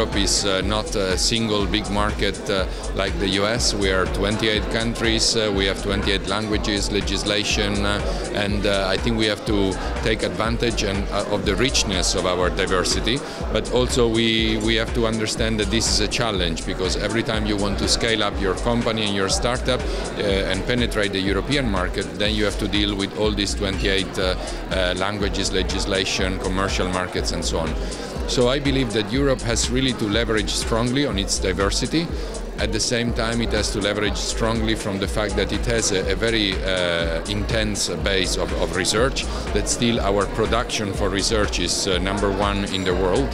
Europe is not a single big market like the US. We are 28 countries, we have 28 languages, legislation, and I think we have to take advantage of the richness of our diversity, but also we have to understand that this is a challenge, because every time you want to scale up your company and your startup and penetrate the European market, then you have to deal with all these 28 languages, legislation, commercial markets and so on. So I believe that Europe has really to leverage strongly on its diversity. At the same time, it has to leverage strongly from the fact that it has a very intense base of research, that still our production for research is #1 in the world.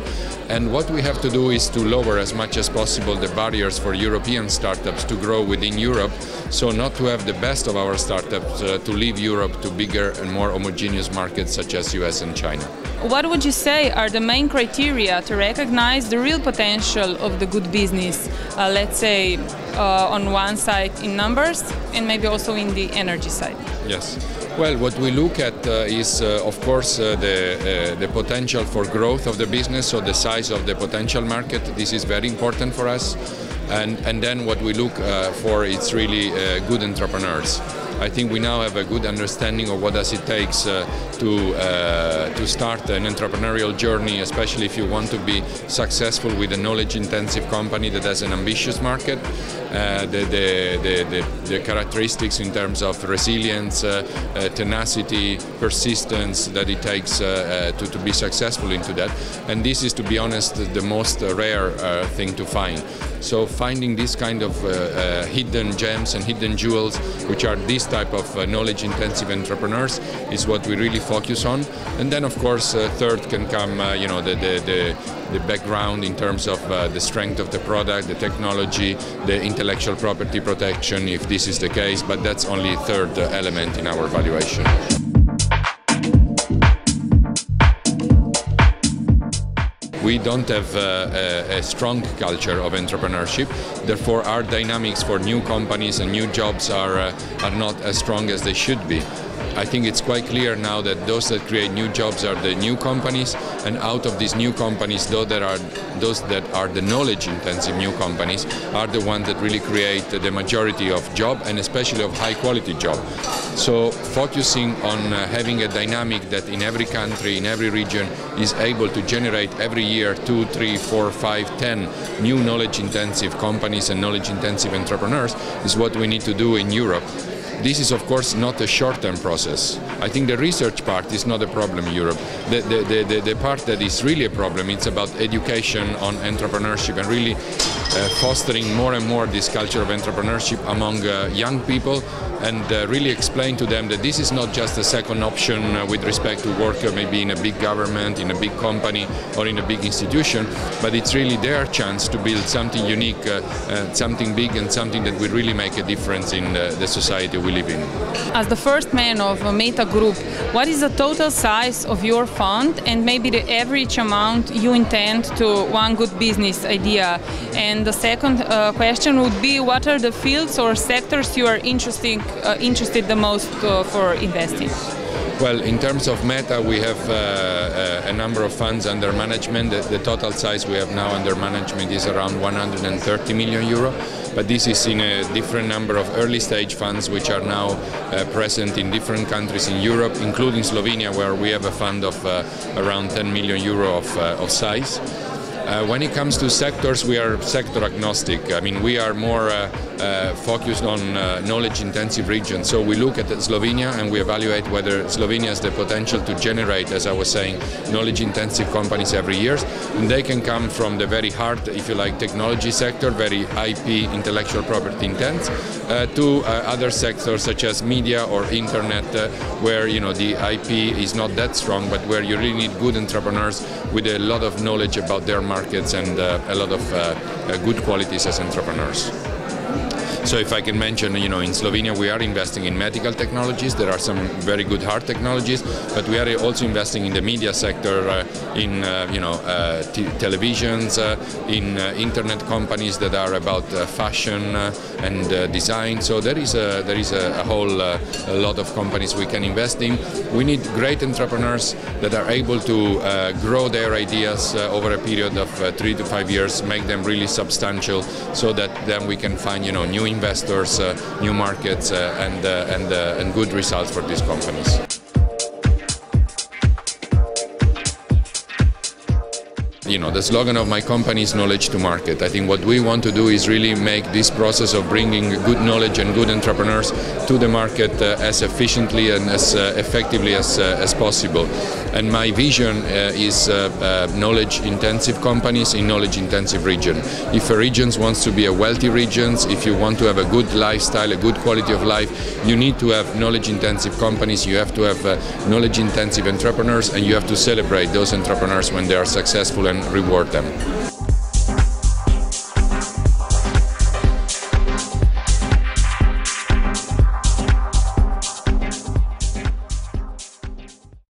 And what we have to do is to lower as much as possible the barriers for European startups to grow within Europe, so not to have the best of our startups to leave Europe to bigger and more homogeneous markets such as US and China. What would you say are the main criteria to recognize the real potential of the good business, let's say on one side in numbers and maybe also in the energy side? Yes. Well, what we look at is, of course, the potential for growth of the business, so the size of the potential market. This is very important for us. And then what we look for is really good entrepreneurs. I think we now have a good understanding of what does it takes to start an entrepreneurial journey, especially if you want to be successful with a knowledge-intensive company that has an ambitious market. The characteristics in terms of resilience, tenacity, persistence that it takes to be successful into that. And this is, to be honest, the most rare thing to find. So finding this kind of hidden gems and hidden jewels, which are this type of knowledge-intensive entrepreneurs, is what we really focus on. And then, of course, third can come, the background in terms of the strength of the product, the technology, the intellectual property protection, if this is the case. But that's only third element in our valuation. We don't have a strong culture of entrepreneurship, therefore our dynamics for new companies and new jobs are not as strong as they should be. I think it's quite clear now that those that create new jobs are the new companies, and out of these new companies, those that are the knowledge-intensive new companies are the ones that really create the majority of job, and especially of high-quality job. So focusing on having a dynamic that in every country, in every region, is able to generate every year 2, 3, 4, 5, 10 new knowledge-intensive companies and knowledge-intensive entrepreneurs is what we need to do in Europe. This is, of course, not a short-term process. I think the research part is not a problem in Europe. The part that is really a problem, it's about education on entrepreneurship and really fostering more and more this culture of entrepreneurship among young people, and really explain to them that this is not just a second option with respect to work maybe in a big government, in a big company or in a big institution, but it's really their chance to build something unique, something big, and something that will really make a difference in the society we live in. As the first man of Meta Group, what is the total size of your fund and maybe the average amount you intend to one good business idea? And the second question would be, what are the fields or sectors you are interested the most for investing? Well, in terms of Meta, we have a number of funds under management. The total size we have now under management is around 130 million euro, but this is in a different number of early stage funds which are now present in different countries in Europe, including Slovenia, where we have a fund of around 10 million euro of size. When it comes to sectors, we are sector agnostic. I mean, we are more focused on knowledge-intensive regions. So we look at Slovenia and we evaluate whether Slovenia has the potential to generate, as I was saying, knowledge-intensive companies every year. And they can come from the very hard, if you like, technology sector, very IP, intellectual property intense, to other sectors such as media or internet, where the IP is not that strong, but where you really need good entrepreneurs with a lot of knowledge about their markets and a lot of good qualities as entrepreneurs. So if I can mention, in Slovenia we are investing in medical technologies. There are some very good hard technologies, but we are also investing in the media sector, in televisions, in internet companies that are about fashion and design. So there is a whole a lot of companies we can invest in. We need great entrepreneurs that are able to grow their ideas over a period of 3 to 5 years, make them really substantial, so that then we can find new investors, new markets, and good results for these companies. The slogan of my company is knowledge to market. I think what we want to do is really make this process of bringing good knowledge and good entrepreneurs to the market as efficiently and as effectively as possible. And my vision is knowledge-intensive companies in knowledge-intensive region. If a region wants to be a wealthy region, if you want to have a good lifestyle, a good quality of life, you need to have knowledge-intensive companies, you have to have knowledge-intensive entrepreneurs, and you have to celebrate those entrepreneurs when they are successful and reward them.